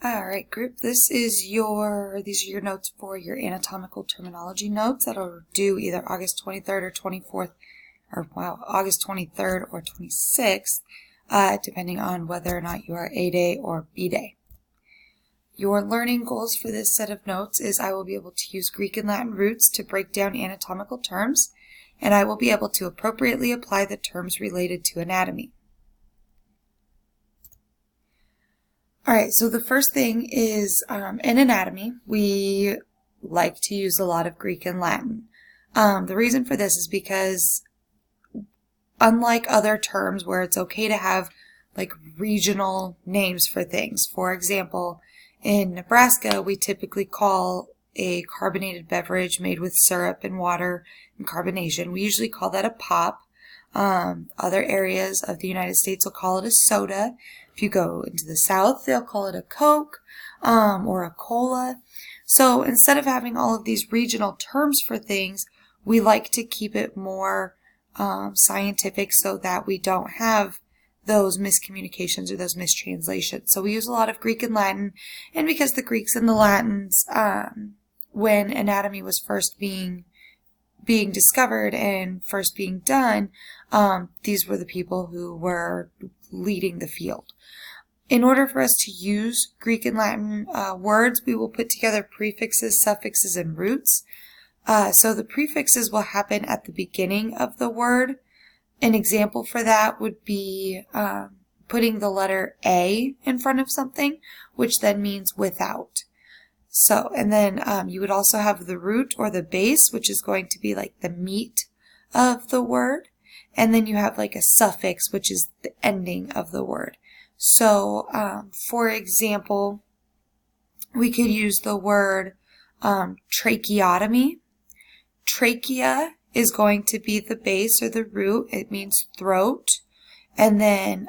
Alright, group, these are your notes for your anatomical terminology notes that are due either August 23rd or 24th, August 23rd or 26th, depending on whether or not you are A day or B day. Your learning goals for this set of notes is I will be able to use Greek and Latin roots to break down anatomical terms, and I will be able to appropriately apply the terms related to anatomy. Alright, so the first thing is in anatomy, we like to use a lot of Greek and Latin. The reason for this is because unlike other terms where it's okay to have like regional names for things, for example, in Nebraska, we typically call a carbonated beverage made with syrup and water and carbonation. We usually call that a pop. Other areas of the United States will call it a soda. If you go into the South, they'll call it a Coke or a cola. So instead of having all of these regional terms for things, we like to keep it more scientific so that we don't have those miscommunications or those mistranslations. So we use a lot of Greek and Latin, and because the Greeks and the Latins, when anatomy was first being discovered and first being done, these were the people who were leading the field. In order for us to use Greek and Latin words, we will put together prefixes, suffixes, and roots. So the prefixes will happen at the beginning of the word. An example for that would be putting the letter A in front of something, which then means without. So, and then you would also have the root or the base, which is going to be like the meat of the word. And then you have like a suffix, which is the ending of the word. So, for example, we could use the word tracheotomy. Trachea is going to be the base or the root. It means throat. And then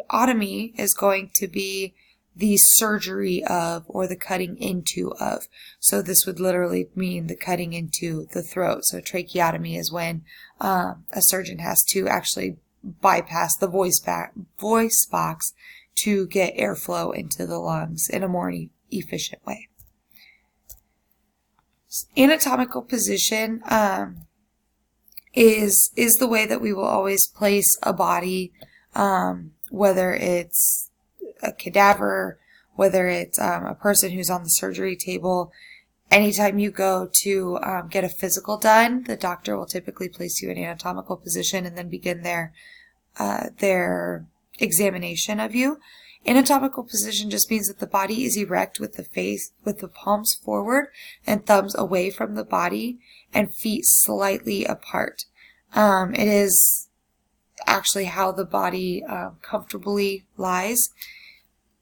otomy is going to be the surgery of or the cutting into of. So this would literally mean the cutting into the throat. So tracheotomy is when a surgeon has to actually bypass the voice box to get airflow into the lungs in a more efficient way. Anatomical position is the way that we will always place a body, whether it's a cadaver, whether it's a person who's on the surgery table. Anytime you go to get a physical done, the doctor will typically place you in anatomical position and then begin their examination of you. Anatomical position just means that the body is erect with the palms forward and thumbs away from the body and feet slightly apart. It is actually how the body comfortably lies.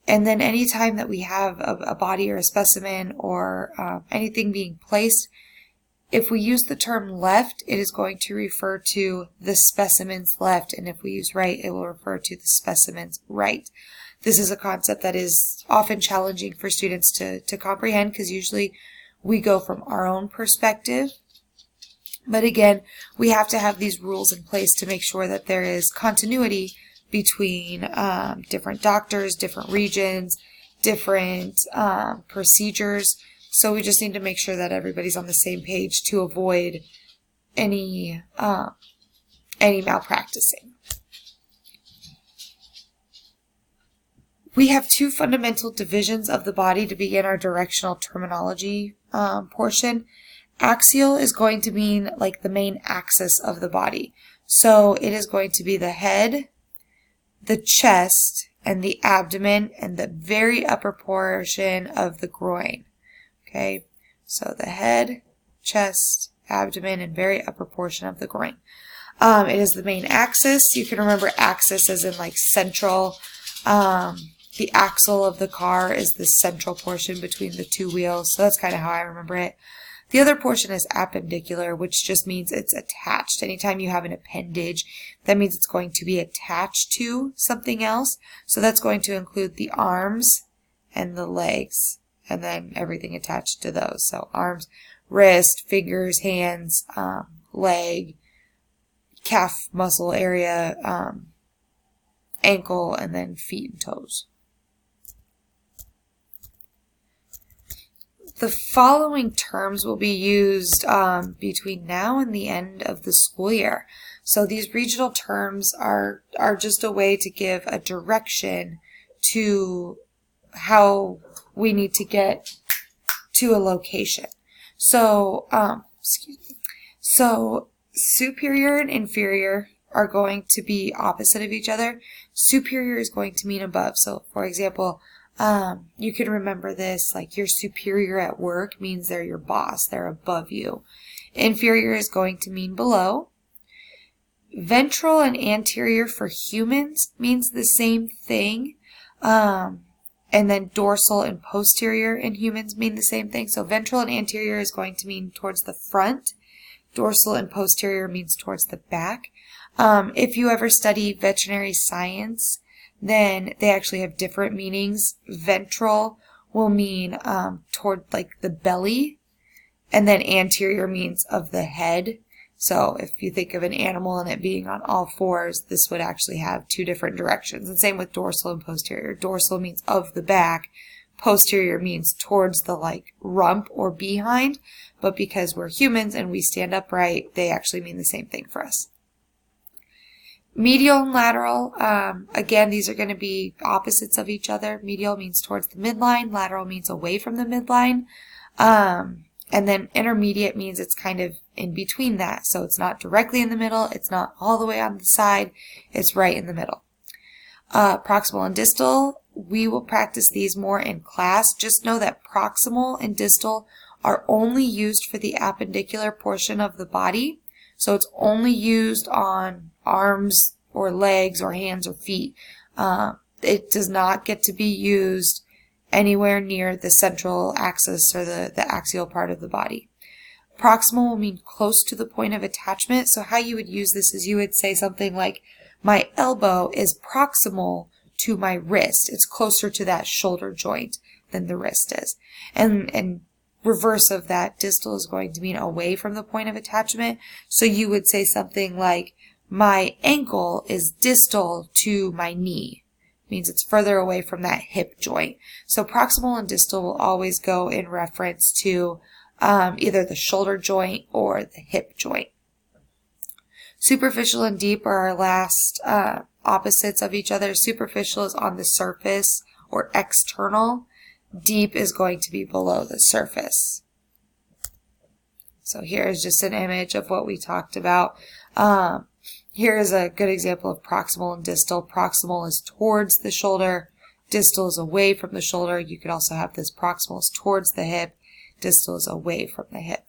And then anytime that we have a body or a specimen or anything being placed, if we use the term left, it is going to refer to the specimen's left. And if we use right, it will refer to the specimen's right. This is a concept that is often challenging for students to comprehend because usually we go from our own perspective. But again, we have to have these rules in place to make sure that there is continuity between different doctors, different regions, different procedures. So we just need to make sure that everybody's on the same page to avoid any malpracticing. We have two fundamental divisions of the body to begin our directional terminology portion. Axial is going to mean like the main axis of the body. So it is going to be the head, the chest, and the abdomen, and the very upper portion of the groin. Okay, so the head, chest, abdomen, and very upper portion of the groin. It is the main axis. You can remember axis as in like central. The axle of the car is the central portion between the two wheels. So that's kind of how I remember it. The other portion is appendicular, which just means it's attached. Anytime you have an appendage, that means it's going to be attached to something else. So that's going to include the arms and the legs, and then everything attached to those. So arms, wrist, fingers, hands, leg, calf muscle area, ankle, and then feet and toes. The following terms will be used between now and the end of the school year. So these regional terms are just a way to give a direction to how we need to get to a location. So, So superior and inferior are going to be opposite of each other. Superior is going to mean above. So, for example, you can remember this, like your superior at work means they're your boss, they're above you. Inferior is going to mean below. Ventral and anterior for humans means the same thing. And then dorsal and posterior in humans mean the same thing. So ventral and anterior is going to mean towards the front. Dorsal and posterior means towards the back. If you ever study veterinary science, then they actually have different meanings. Ventral will mean toward like the belly, and then anterior means of the head. So if you think of an animal and it being on all fours, this would actually have two different directions. And same with dorsal and posterior. Dorsal means of the back. Posterior means towards the like rump or behind. But because we're humans and we stand upright, they actually mean the same thing for us. Medial and lateral, again, these are going to be opposites of each other. Medial means towards the midline. Lateral means away from the midline. And then intermediate means it's kind of in between that. So it's not directly in the middle. It's not all the way on the side. It's right in the middle. Proximal and distal, we will practice these more in class. Just know that proximal and distal are only used for the appendicular portion of the body. So it's only used on arms or legs or hands or feet. It does not get to be used anywhere near the central axis or the axial part of the body. Proximal will mean close to the point of attachment. So how you would use this is you would say something like, my elbow is proximal to my wrist. It's closer to that shoulder joint than the wrist is. And reverse of that, distal is going to mean away from the point of attachment. So you would say something like, my ankle is distal to my knee. It means it's further away from that hip joint. So proximal and distal will always go in reference to either the shoulder joint or the hip joint. Superficial and deep are our last opposites of each other. Superficial is on the surface or external. Deep is going to be below the surface. So here is just an image of what we talked about. Here is a good example of proximal and distal. Proximal is towards the shoulder. Distal is away from the shoulder. You could also have this proximal is towards the hip. Distal is away from the hip.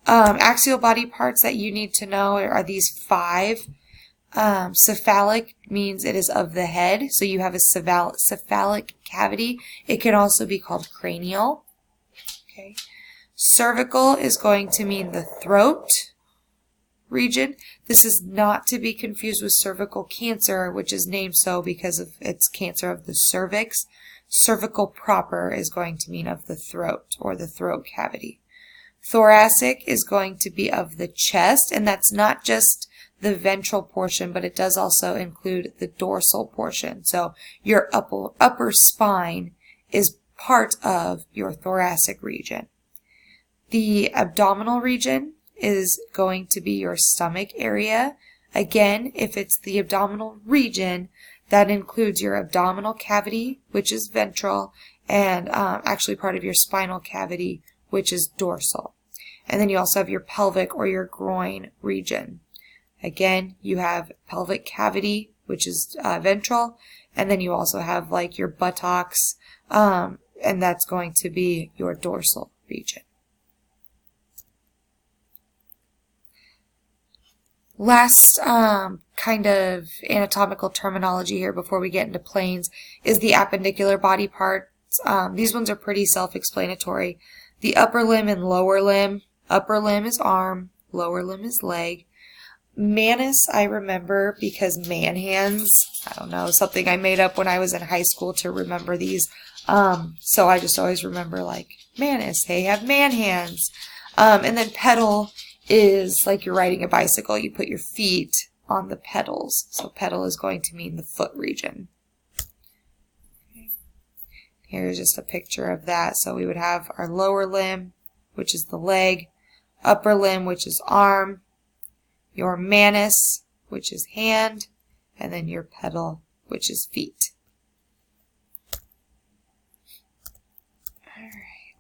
Axial body parts that you need to know are these 5. Cephalic means it is of the head, so you have a cephalic cavity. It can also be called cranial. Okay. Cervical is going to mean the throat region. This is not to be confused with cervical cancer, which is named so because of its cancer of the cervix. Cervical proper is going to mean of the throat or the throat cavity. Thoracic is going to be of the chest, and that's not just the ventral portion, but it does also include the dorsal portion. So your upper spine is part of your thoracic region. The abdominal region is going to be your stomach area. Again, if it's the abdominal region, that includes your abdominal cavity, which is ventral, and actually part of your spinal cavity, which is dorsal. And then you also have your pelvic or your groin region. Again, you have pelvic cavity, which is ventral, and then you also have like your buttocks, and that's going to be your dorsal region. Last kind of anatomical terminology here before we get into planes is the appendicular body parts. These ones are pretty self-explanatory. The upper limb and lower limb. Upper limb is arm, lower limb is leg. Manus, I remember because man hands, I don't know, something I made up when I was in high school to remember these. So I just always remember like Manus, they have man hands. And then pedal is like you're riding a bicycle. You put your feet on the pedals. So pedal is going to mean the foot region. Here's just a picture of that. So we would have our lower limb, which is the leg, upper limb, which is arm, your manus, which is hand, and then your pedal, which is feet.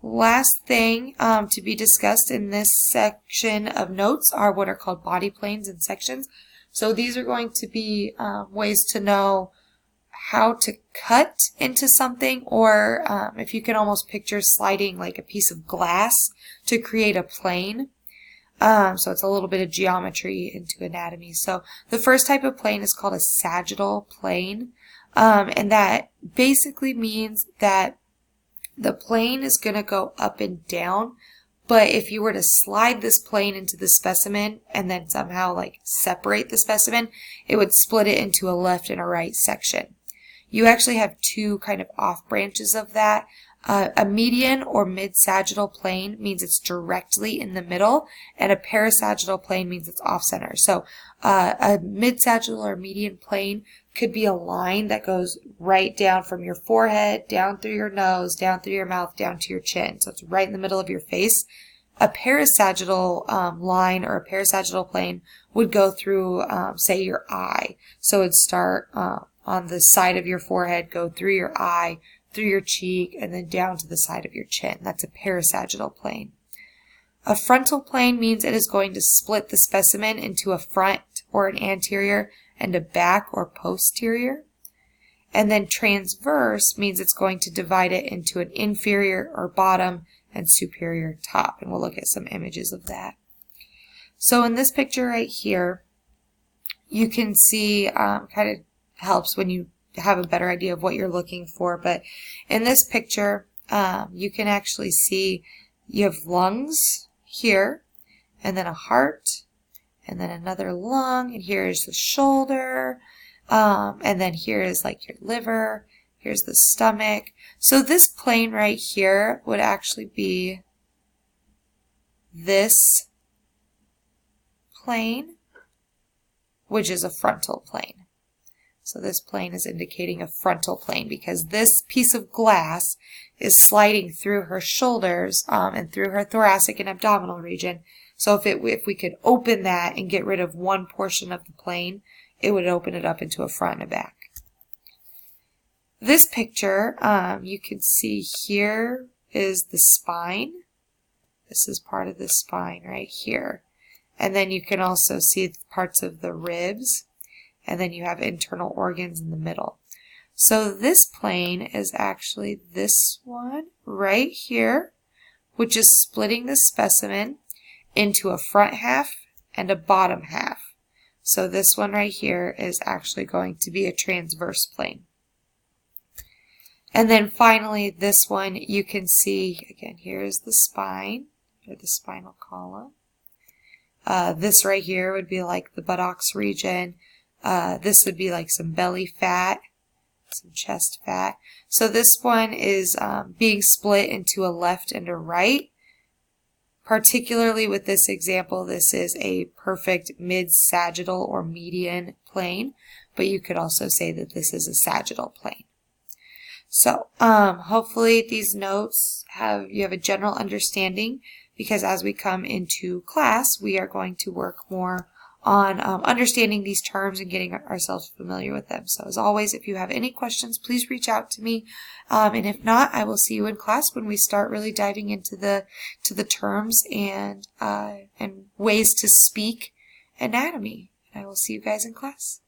Last thing to be discussed in this section of notes are what are called body planes and sections. So these are going to be ways to know how to cut into something, or if you can almost picture sliding like a piece of glass to create a plane. So it's a little bit of geometry into anatomy. So the first type of plane is called a sagittal plane, and that basically means that the plane is going to go up and down, but if you were to slide this plane into the specimen and then somehow like separate the specimen, it would split it into a left and a right section. You actually have two kind of off branches of that. A median or mid-sagittal plane means it's directly in the middle, and a parasagittal plane means it's off-center. So a mid-sagittal or median plane could be a line that goes right down from your forehead, down through your nose, down through your mouth, down to your chin. So it's right in the middle of your face. A parasagittal line or a parasagittal plane would go through, say, your eye. So it'd start on the side of your forehead, go through your eye, through your cheek, and then down to the side of your chin. That's a parasagittal plane. A frontal plane means it is going to split the specimen into a front or an anterior and a back or posterior. And then transverse means it's going to divide it into an inferior or bottom and superior top. And we'll look at some images of that. So in this picture right here, you can see, kind of helps when you have a better idea of what you're looking for. But in this picture, you can actually see you have lungs here, and then a heart, and then another lung, and here's the shoulder, and then here is like your liver, here's the stomach. So this plane right here would actually be this plane, which is a frontal plane. So this plane is indicating a frontal plane because this piece of glass is sliding through her shoulders and through her thoracic and abdominal region. So if we could open that and get rid of one portion of the plane, it would open it up into a front and a back. This picture, you can see here is the spine. This is part of the spine right here. And then you can also see parts of the ribs. And then you have internal organs in the middle. So this plane is actually this one right here, which is splitting the specimen into a front half and a bottom half. So this one right here is actually going to be a transverse plane. And then finally this one, you can see, again, here's the spine, or the spinal column. This right here would be like the buttocks region. This would be like some belly fat, some chest fat. So this one is being split into a left and a right. Particularly with this example, this is a perfect mid-sagittal or median plane, but you could also say that this is a sagittal plane. So hopefully these notes you have a general understanding, because as we come into class, we are going to work more on understanding these terms and getting ourselves familiar with them. So as always, if you have any questions, please reach out to me. And if not, I will see you in class when we start really diving into the terms and ways to speak anatomy. And I will see you guys in class.